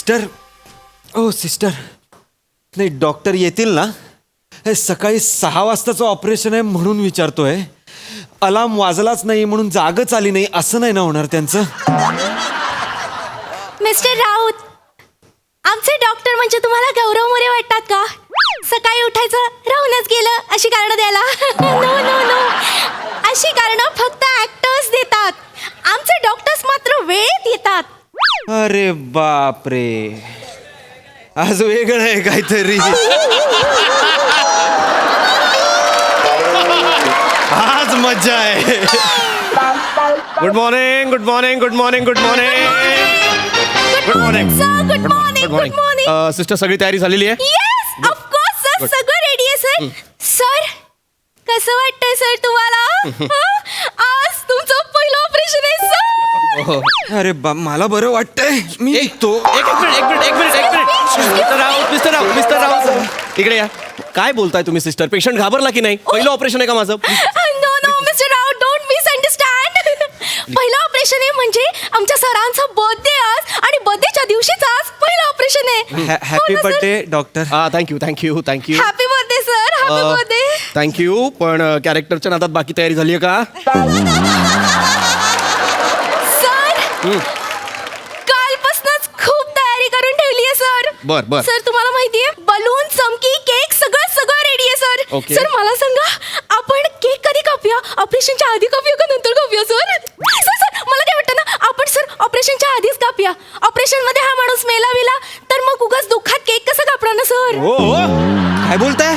Sister, ओ sister, नाही doctor येतील ना? हे सकाळी 6 वाजताचं ऑपरेशन आहे म्हणून विचारतोय. अलार्म वाजलाच नाही म्हणून जागच आली नाही असं नाही ना होणार त्यांचं? मिस्टर राऊत, आमचे डॉक्टर म्हणजे तुम्हाला गौरव मोरे वाटतात का? सकाळी उठायचं राहूनच गेलं अशी कारणं द्यायला? नो नो नो, अशी कारणं फक्त ऍक्टर्स देतात. आमचे डॉक्टर्स मात्र वेळेत येतात. अरे बापरे, आज वेगळं आहे काहीतरी. आज मजा आहे. Good morning, good morning, good morning, good morning, good morning. Sir, good morning, good morning. Sister सगळी तयारी झालेली आहे? येस, ऑफ कोर्स सर, सगळं रेडी आहे सर. सर, कसं वाटतंय सर तुम्हाला? आज तुमचं पहिलं ऑपरेशन आहे सर. अरे मला बरं वाटतंय. मी तो एक मिनिट. मिस्टर राऊत इकडे या. काय बोलताय तुम्ही सिस्टर? पेशंट घाबरला की नाही? पहिलं ऑपरेशन आहे का माझं? No no mister Raut, don't misunderstand. पहिलं ऑपरेशन आहे म्हणजे आमच्या सरांचा बर्थडे आज आणि बर्थडेच्या दिवशीच आज पहिलं ऑपरेशन आहे. Happy birthday doctor. Thank you. Happy birthday sir, happy birthday. Thank you. पण कॅरेक्टरच्या नादात बाकी तयारी झाली आहे का? सर, कालपासूनच खूप तयारी करून ठेवली आहे सर. बर. सर तुम्हाला माहितीये, बलून, चमकी, केक सगळं रेडी आहे सर. Okay. सर मला सांगा, आपण केक कधी कापूया? ऑपरेशनच्या आधी कापूया का नंतर कापूया सर? सर मला काय वाटतं ना, आपण सर ऑपरेशनच्या आधीच कापूया. ऑपरेशन मध्ये हा माणूस मेला तर मग उगाच दुःखात केक कसं कापणार ना सर? हो काय बोलताय?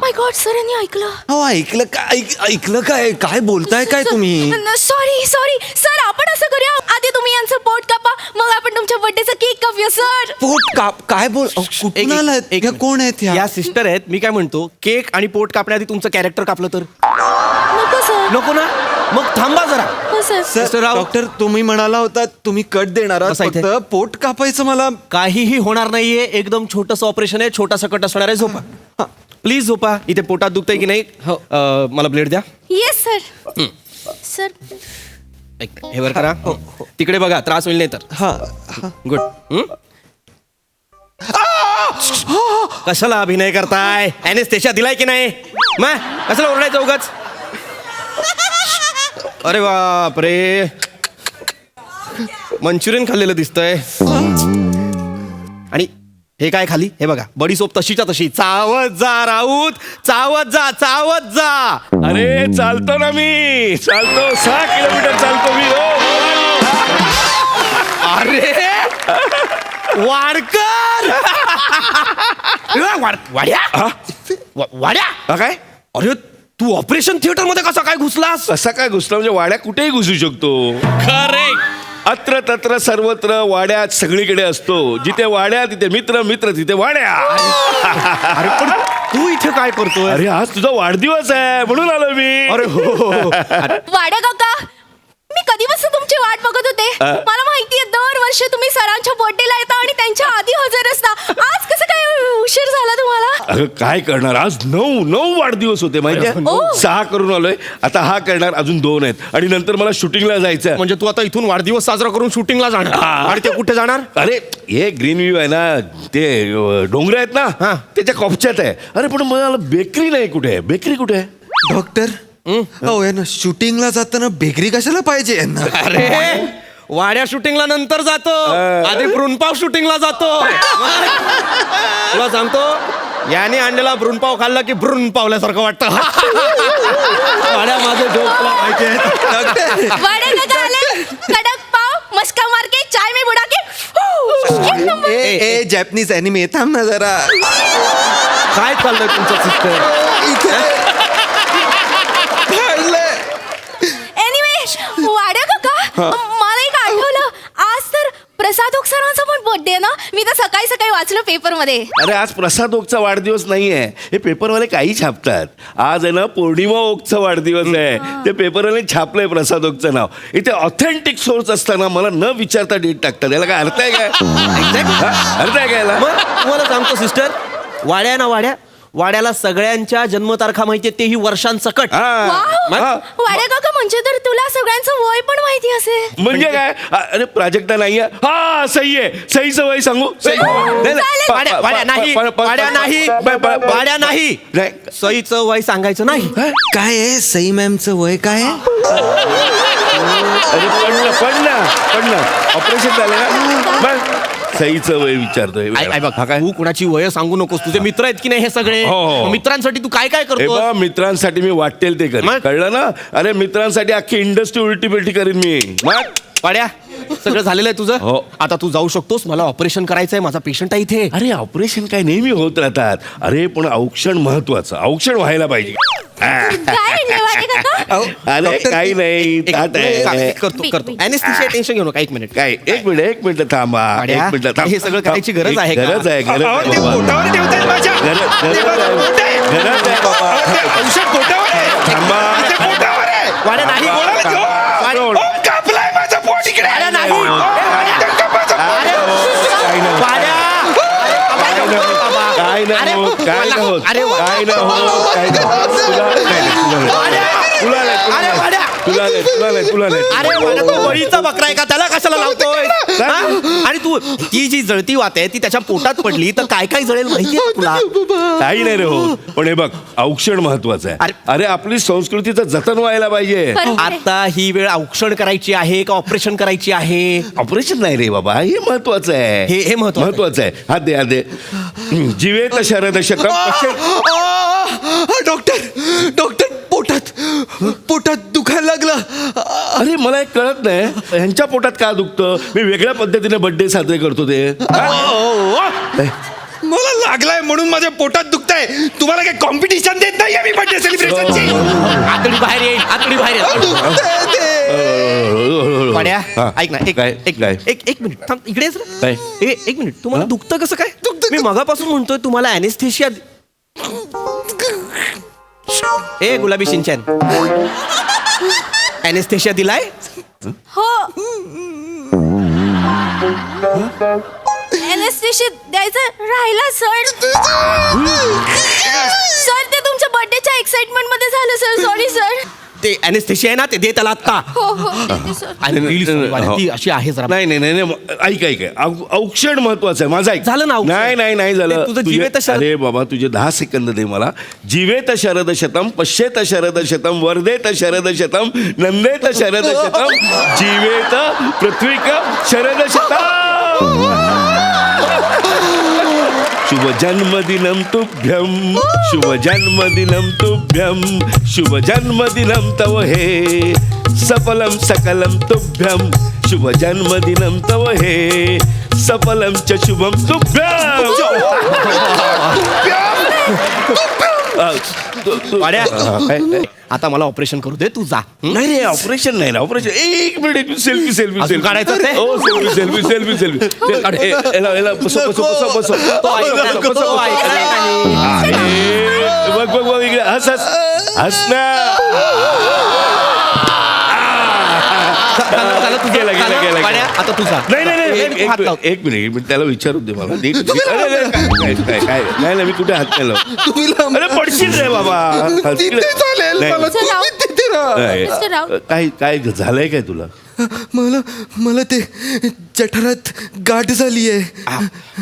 माय गॉड, सरांनी ऐकलं. हो ऐकलं काय? ऐकलं काय? काय बोलताय काय तुम्ही? सॉरी सर, आपण असं करूया, आधी तुम्ही यांचं पोट कापा, मग आपण तुमच्या बर्थडेचा केक कापूया सर. पोट काप? काय बोल? कुठून आलात? ह्या कोण आहेत ह्या? या सिस्टर आहेत. मी काय म्हणतो, केक आणि पोट कापण्याआधी तुमचं कॅरेक्टर कापलं तर नको सर. नको ना? मग थांबा जरा. हो सर. सर डॉक्टर, तुम्ही म्हणाला होता तुम्ही कट देणार आहात, बसा इथे. फक्त पोट कापायचं मला. काहीही होणार नाहीये. एकदम छोटंसं ऑपरेशन आहे. छोटासा कट असणार आहे. झोपा प्लीज, झोपा. इथे पोटात दुखतंय की नाही? हो. मला ब्लेड द्या. Yes sir. सर हे वर करा. तिकडे बघा, त्रास होईल नाही तर. हा गुड. कशाला अभिनय करताय? ॲनेस्थेशिया दिलाय की नाही? मग कशाला ओरडायचं उगाच? अरे बापरे, मंचुरियन खाल्लेलं दिसतंय. आणि हे काय खाली? हे बघा, बडी सोप तशीच्या तशी. चावत जा राऊत, चावत जा. अरे चालतो ना मी, चालतो 6 किलोमीटर चालतो मी. अरे वाडकर, वाड्या काय? अरे तू ऑपरेशन थिएटर मध्ये कसा काय घुसलास? कसा काय घुसला म्हणजे? वाड्या कुठेही घुसू शकतो. करेक्ट. अत्र तत्र सर्वत्र वाड्यात सगळीकडे असतो. जिथे वाड्या तिथे मित्र, मित्र तिथे वाड्या. अरे पण तू इथे काय करतोय? अरे आज तुझा वाढदिवस आहे म्हणून आलो मी. अरे हो. वाड्या काका, मी कधीपासून तुमची वाट बघत होते. मला माहितीये, दरवर्षी तुम्ही सरांच्या बर्थडेला येता आणि त्यांच्या आधी हजर असता. आज कसं काय उशीर झाला तुम्हाला? अरे काय करणार, आज 9 वाढदिवस होते माहितीये. ओ. 6 करून आलोय, आता हा करणार, अजून 2 आहेत आणि नंतर मला शूटिंगला जायचं. म्हणजे तू आता इथून वाढदिवस साजरा करून शूटिंगला जाणार? आणि ते कुठे जाणार? अरे हे ग्रीन व्ह्यू आहे ना, ते डोंगर आहेत ना, हा. त्याच्या कॉपच्यात आहे. अरे पण मला बेकरी नाही. कुठे आहे बेकरी? कुठे आहे? डॉक्टर, हो यांना शूटिंगला जाताना बेकरी कशाला पाहिजे यांना? अरे वाड्या शूटिंगला नंतर जातो, आधी ब्रुनपाव शूटिंगला जातो. तुला सांगतो, याने आणलेला ब्रुनपाव खाल्ला की ब्रुन पावल्यासारखं वाटतं. वाड्या माझे जोक तुला माहिती आहे. वाड्या काका आले. कडक पाव, मस्का मार के, चाय में बुडा के. एक नंबर. ए जॅपनीज अॅनिमे, थांब ना जरा. काय चाललंय तुमचं सिस्टर? एनिवे, वाड्या काका, मला एक आठवलं, आज तर प्रसाद ओक सरांचा पण बर्थडे आहे ना? मी तर सकाळी वाचलं पेपर मध्ये. अरे आज प्रसाद ओकचा वाढदिवस नाहीये. हे पेपरवाले काही छापतात. आज आहे ना पौर्णिमा ओकचा वाढदिवस आहे. ते पेपरवाले छापलंय प्रसाद ओकचं नाव. इथे ऑथेंटिक सोर्स असताना मला न विचारता डेट टाकतात. याला काय अर्थ आहे काय? अर्थ आहे काय याला? मग तुम्हाला सांगतो सिस्टर, वाड्या ना वाड्या, वाड्याला सगळ्यांच्या जन्मतारखा माहितीये, तेही वर्षांसकट. वाव! वाड्या काका म्हणजे तर तुला सगळ्यांचं वय पण माहिती असेल. म्हणजे काय अरे प्राजक्ता नाहीये. हा सही आहे. सहीचं वय सांगू? सही. नाही, नाही. वाड्या नाही, वाड्या नाही, वाड्या नाही. नाही. सईचं वय सांगायचं नाही. काय आहे सई मॅमचं वय काय आहे? अरे पण ना ऑपरेशन झालं ना. बघ सईचं वय विचारतोय. हा काय? तू कुणाची वय सांगू नकोस. तुझे मित्र आहेत की नाही हे सगळे? हो, हो. मित्रांसाठी तू काय काय हे करतो? बघ मित्रांसाठी मी वाटेल ते कर. मग? कळलं ना? अरे मित्रांसाठी अख्खी इंडस्ट्री उलटी पिलटी करीन मी. मग वाड्या सगळं झालेलं आहे तुझं. हो. आता तू जाऊ शकतोस. मला ऑपरेशन करायचंय. माझा पेशंट आहे इथे. अरे ऑपरेशन काय नेहमी होत राहतात. अरे पण औक्षण महत्वाचं. औक्षण व्हायला पाहिजे. काय म्हणले वाड्या काका? अरे काही नाही तात आहे. करतो. Anesthesia टेन्शन घेऊ नका. एक मिनिट. काय एक मिनिट थांबा. वाड्या, एक मिनिट थांब. हे सगळं करायची गरज आहे का? गरज आहे अहो, ते बाबा. पोटावर ठेवतायत माझ्या. गरज आहे बाबा. औषध पोटावर आहे. थांबा. ते पोटावर आहे. वाड्या नाही. कोणाला घेऊ? वाड्या- ओ, कापलाय माझं पोट इकडे. वाड्या नाही. ओ, वाड्या, कापायचं पोट. काय नाही. वाड्या! काय नाही अरे, होत. काय नाही होत. अरे, काय नाही होत. काय नाही होत. तुला नाही. अरे वाड्या, तो वळीचा बकरा आहे का? त्याला कशाला लावतोय? हा? आणि तू ती जी जळती वात आहे ती त्याच्या पोटात पडली तर काय काय जळेल माहितीये तुला? काही नाही रे हो. पण हे बघ औक्षण महत्वाचं आहे. अरे आपली संस्कृतीचं जतन व्हायला पाहिजे. बरोबर आहे. आता ही वेळ औक्षण करायची आहे का ऑपरेशन करायची आहे? ऑपरेशन नाही रे बाबा. हे महत्वाचं आहे. हे महत्वाचं आहे. हात दे. जीवेत शरद शकम. डॉक्टर पोटात दुखायला लागलं. अरे मला एक कळत नाही ह्यांच्या पोटात का दुखतं. मी वेगळ्या पद्धतीने बर्थडे साजरे करतो ते. मला लागलाय म्हणून माझ्या पोटात दुखतंय. तुम्हाला काही कॉम्पिटिशन देत नाहीये मी बर्थडे सेलिब्रेशनची. आतडी बाहेर येईल. वाड्या, हा. ऐक ना. काय? एक मिनिट थांब. इकडे येस रे. काय? एक मिनिट. तुम्हाला दुखतं कसं काय? मी मगापासून म्हणतोय तुम्हाला अॅनेस्थेशिया. ए गुलाबी सिंचन, अॅनेस्थेशिया दिलाय? हो. एनेस्थेशिया द्यायचं राहिला सर. सर ते तुमच्या बर्थडेच्या एक्साइटमेंट मध्ये झालं सर. Sorry sir. ते अॅनेस्थेशिया आहे ना, ते दे त्याला आत्ता. हो देते सर. आणि please, वाड्या, ती अशी आहे जरा. नाही ऐक औक्षण महत्वाचं आहे. माझं ऐक. झालं ना औक्षण? नाही झालं. ते तुझं जीवेत शरद. अरे बाबा तुझे 10 सेकंद दे मला. जीवेत शरद शतम, पश्येत शरद शतम, वर्धेत शरद शतम, नंदेत शरद शतम, जीवेत पृथ्वीक शरद शतम. शुभ जन्मदिनं तुभ्यं, शुभ जन्मदिनं तुभ्यं, शुभ जन्मदिनं तव हे, सफलं सकलं तुभ्यं, शुभ जन्मदिनं तव हे, सफलं च शुभं तुभ्यं. वाड्या, आता मला ऑपरेशन करू दे. तू जा. नाही रे ऑपरेशन नाही ना. ऑपरेशन एक मिनिट. सेल्फी अजून काढायचं ते? हो सेल्फी. बसो. तो ऐकणार नाही. बघ इकडे हस ना. झालं, तू गेला. वाड्या, आता तू जा. नाही हात लाव. एक मिनिट त्याला विचारू दे मला. नाही मी कुठे हात नाही लावत. अरे पडशील रे बाबा. मिस्टर राव. काय झालंय काय तुला? मला ते जठरात गाठ झाली आहे.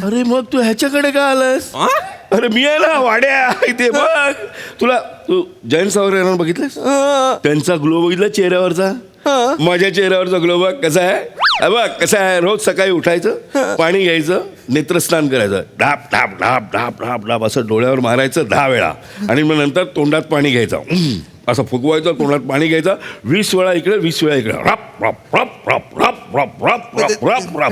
अरे मग तू ह्याच्याकडे का आलास? अरे मी आहे ना वाड्या इथे. बघ तू जयंत सावरे यांना बघितलंस? त्यांचा ग्लो बघितला चेहऱ्यावरचा? माझ्या चेहऱ्यावरचा ग्लो बघ कसा आहे. बघ कसा आहे. रोज सकाळी उठायचं, पाणी घ्यायचं, नेत्रस्नान करायचं, ढाप ढाप ढाप ढाप ढाप ढाप असं डोळ्यावर मारायचं 10 वेळा आणि मग नंतर तोंडात पाणी घ्यायचं, असं फुगवायचं, तोंडात पाणी घ्यायचं 20 वेळा इकडे 20 वेळा इकडे. रप रप रप रप रप रप रप रप रप रप.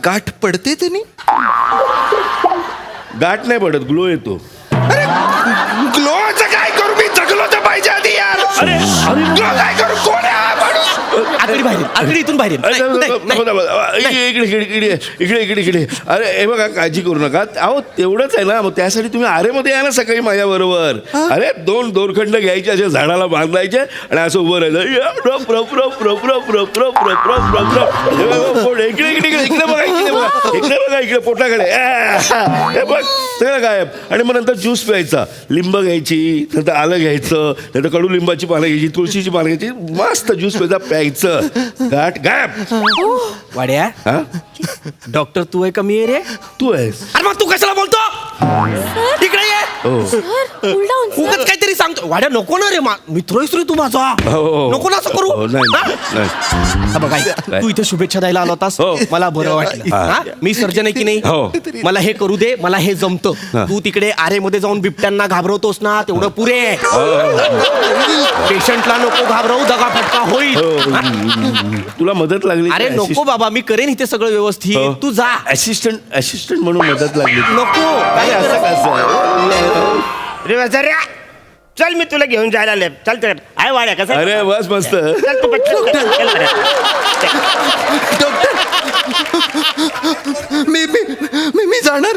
गाठ पडते त्यांनी? गाठ नाही पडत, ग्लो येतो. ग्लोचं काय करू मी? जगलो तर पाहिजे आधी यार. अरे ग्लो काय करू? कोण आहे हा माणूस? आकडी बाहेर येईल. आकडी इथून बाहेर येईल. अरे, नाही, नाही, नको, नको, नको. इकडे अरे हे बघा काळजी करू नका अहो तेवढंच आहे ना मग त्यासाठी तुम्ही आरेमध्ये या ना सकाळी माझ्या बरोबर अरे 2 दोरखंड घ्यायचे असे झाडाला बांधायचे आणि असं उभं राहायचं रप रप रप रप रप रप रप रप रप रप रप इकडे इकडे इकडे इकडे बघा इकडे बघा इकडे पोटाकडे हे बघ सगळं गायब आणि मग नंतर ज्यूस प्यायचा लिंब घ्यायची नंतर आलं घ्यायचं नंतर कडुलिंबाची पानं घ्यायची तुळशीची पानं घ्यायची मस्त ज्यूस प्यायचं गाठ गायब वाड्या हा डॉक्टर तू आहे कमी आहे रे. तू आहेस अरे मग तू कशाला बोलतो इकडे ये. हो सर कूल डाऊन सर. उगाच काहीतरी सांगतो. वाड्या नको ना रे मित्र आहेस रे तू माझा. हो. नको ना असं करू. हो, नाही, हा? नाही. हा बघ, ऐक. तू इथे शुभेच्छा द्यायला आला होतास हो. मला बरं वाटलं. हा? मी सर्जन आहे की नाही हो. मला हे करू दे मला हे जमतं. तू तिकडे आरेमध्ये जाऊन बिबट्यांना घाबरवतोस ना तेवढं पुरे. पेशंटला नको घाबरवू दगाफटका होईल. हा? तुला मदत लागली अरे नको बाबा मी करेन इथे सगळं व्यवस्थित. तू जा. असिस्टंट म्हणून मदत लागली नको काय असं कसं रे वसर्या चल मी तुला घेऊन जायला आले चल तर आहे वाड्या कसं अरे बस मस्त चल तू पटकन चल, चल बरं. मी जाणार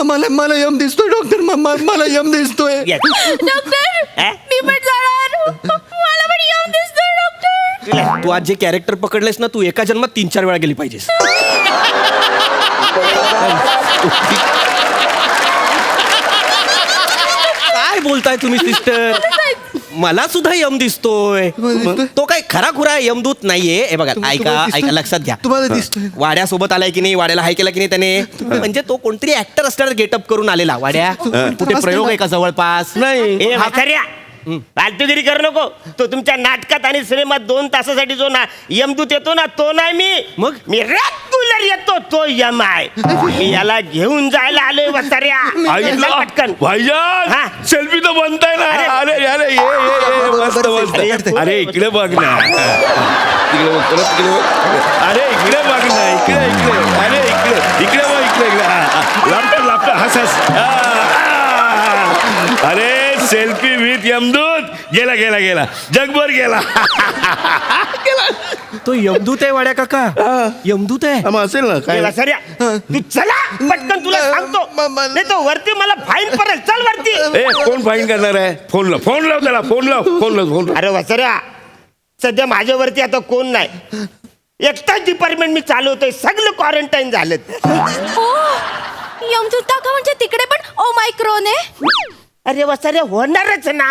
मला यम दिसतोय डॉक्टर मला यम दिसतोय Yes. डॉक्टर हा? मी पण जाणार मला पण येऊन दिसतोय डॉक्टर. तू आज जे कॅरेक्टर पकडलेस ना तू एका जन्मात 3-4 वेळा गेली पाहिजेस. काय बोलताय तुम्ही सिस्टर मला सुद्धा यम दिसतोय. तो काय खरा खुरा यमदूत नाहीये. हे बघा ऐका लक्षात घ्या. तुम्हाला दिसतोय वाड्यासोबत आलाय की नाही वाड्याला हाय केला की नाही त्याने म्हणजे तो कोणतरी ऍक्टर असणार गेटअप करून आलेला. वाड्या कुठे प्रयोग आहे का जवळपास. नाही ए वसर्या फालतूगिरी करू नको तो तुमच्या नाटकात आणि सिनेमात 2 तासासाठी जो ना यमदूत येतो ना तो नाही मी मग? मी रेग्युलर येतो तो यम आहे मी याला घेऊन जायला आलोय वसर्या चल पटकन हा. भाईजान सेल्फी तो बनताय ना अरे अरे ये मस्त मस्त अरे इकडे बघ ना इकडे बघ परत इकडे बघ अरे इकडे बघ ना इकडे इकडे अरे इकडे बघ इकडे लापटा हस अरे सेल्फी विथ यमदूत गेला जगभर गेला तो यमदूत आहे वाड्या काका यमदूत आहे. मग असेल ना ए, काय वसर्या तू चला पटकन तुला सांगतो नाही तो वरती मला फाईन पडेल चल वरती ए कोण फाईन करणार आहे फोन लाव त्याला फोन लाव अरे वसर्या सध्या माझ्यावरती आता कोण नाही एकटाच डिपार्टमेंट मी चालवतोय सगळं क्वारंटाईन झालं यमदूत का म्हणजे तिकडे पण ओ मायक्रोन आहे. अरे वसर्या होणारच ना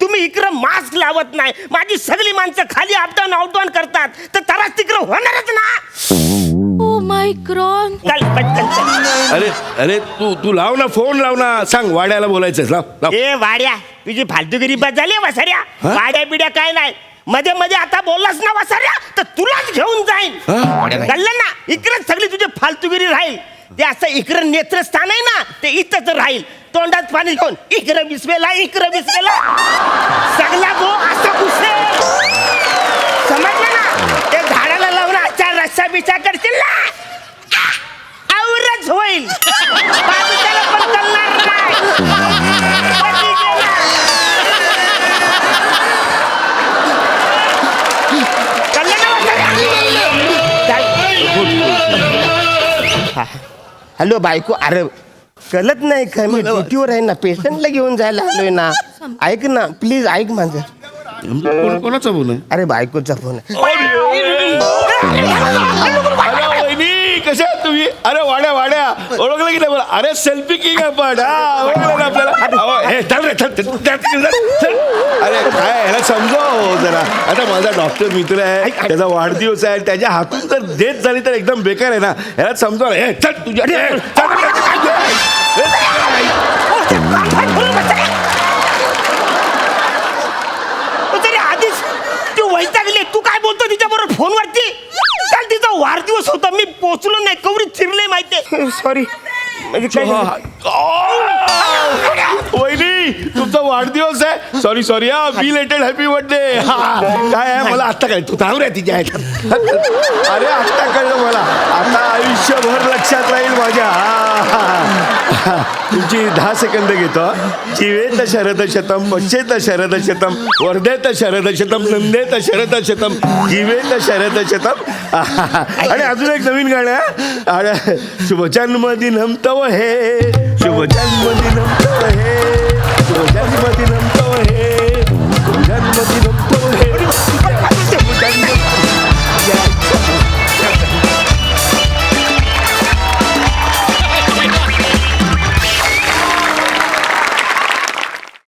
तुम्ही इकडं मास्क लावत नाही माझी सगळी माणसं खाली अपडाऊन आउटडाऊन करतात तर त्रास तिकडं होणारच ना. ओ मायक्रोन. चल पटकन चल. अरे तू लाव ना फोन लाव ना सांग वाड्याला बोलायचंय लाव ए वाड्या तुझी फालतूगिरी बस झाली वसर्या वाड्या बिड्या काय नाही मध्ये मध्ये आता बोललास ना वसर्या तर तुलाच घेऊन जाईन कळलं ना इकडे सगळी तुझी फालतूगिरी राहील ते असं इकडं नेत्रस्थान आहे ना ते इथंच राहील तोंडात पाणी घेऊन इकडं बिस्वेला सगळा गो असं घुसेल समजलं ना ते झाडाला लावून असा रस्सा बिसा करशील ना आवरच होईल बाजूच्याला पण चालणार नाही. कळलं ना वसर्या? हॅलो बायको अरे कळत नाही काय मी ड्युटीवर आहे ना पेशंटला घेऊन जायला आलोय ना ऐक ना प्लीज ऐक माझं कोणाचा फोन आहे अरे बायकोचा फोन वहिनी कशा आहात तुम्ही अरे वाड्या ओळखलं की नाही मला अरे सेल्फी किंग आपण ओळखलं ना आपल्याला चल. अरे काय ह्याला समजाव जरा आता माझा डॉक्टर मित्र आहे त्याचा वाढदिवस आहे त्याच्या हातून जर डेथ झाली तर एकदम बेकार आहे ना ह्याला समजाव चल तुझ्या आधीच तू वैतागली तू काय बोलतो तिच्या बरोबर फोनवरती काल तिचा वाढदिवस होता मी पोचलो नाही कवरी चिरले माहितीये सॉरी म्हणजे काय वहिनी तुमचा वाढदिवस आहे. सॉरी हा बिलेटेड हॅपी बर्थडे. काय आहे मला आत्ता काय तू थांब रे तिच्या ह्याच्यात. अरे आत्ता कळलं मला. आता आयुष्यभर लक्षात राहील माझ्या. तुमची 10 सेकंद घेतो. जीवेत शरद शतम, पश्चेत शरद शतम, वर्धेत शरद शतम, नंदेत शरद शतम, जीवेत शरद शतम. आणि अजून एक नवीन गाणं आहे. शुभ जन्मदिनम तव हे, शुभ जन्मदिनम तव